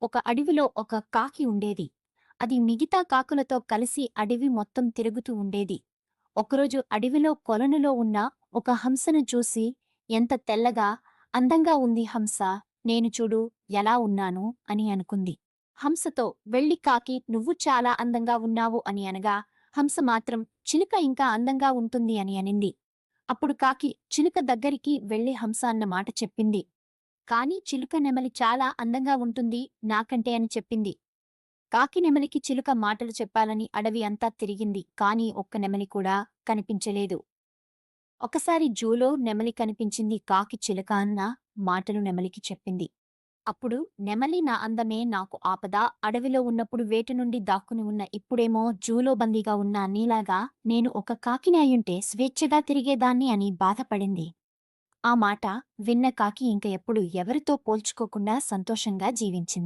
ఒక అడవిలో ఒక కాకి ఉండేది. అది మిగతా కాకులతో కలిసి అడవి మొత్తం తిరుగుతూ ఉండేది. ఒకరోజు అడవిలో కొలనులో ఉన్న ఒక హంసను చూసి, ఎంత తెల్లగా, అందంగా ఉంది హంస, నేను చూడు ఎలా ఉన్నాను అని అనుకుంది. హంసతో వెళ్ళి కాకి నువ్వు చాలా అందంగా ఉన్నావు అని అనగా, హంస మాత్రం చిలుక ఇంకా అందంగా ఉంటుంది అని అనింది. అప్పుడు కాకి చిలుక దగ్గరికి వెళ్ళి హంస అన్న మాట చెప్పింది. కానీ చిలుక నెమలి చాలా అందంగా ఉంటుంది నాకంటే అని చెప్పింది. కాకి నెమలికి చిలుక మాటలు చెప్పాలని అడవి అంతా తిరిగింది, కానీ ఒక్క నెమలి కూడా కనిపించలేదు. ఒకసారి జూలో నెమలి కనిపించింది. కాకి చిలుక అన్న మాటలు నెమలికి చెప్పింది. అప్పుడు నెమలి నా అందమే నాకు ఆపద, అడవిలో ఉన్నప్పుడు వేట నుండి దాక్కుని ఉన్న ఇప్పుడేమో జూలో బందీగా ఉన్న నీలాగా నేను ఒక కాకిని అయ్యుంటే స్వేచ్ఛగా తిరిగేదాన్ని అని బాధపడింది. ఆ మాట విన్న కాకి ఇంక ఎప్పుడు ఎవరితో పోల్చుకోకుండా సంతోషంగా జీవించింది.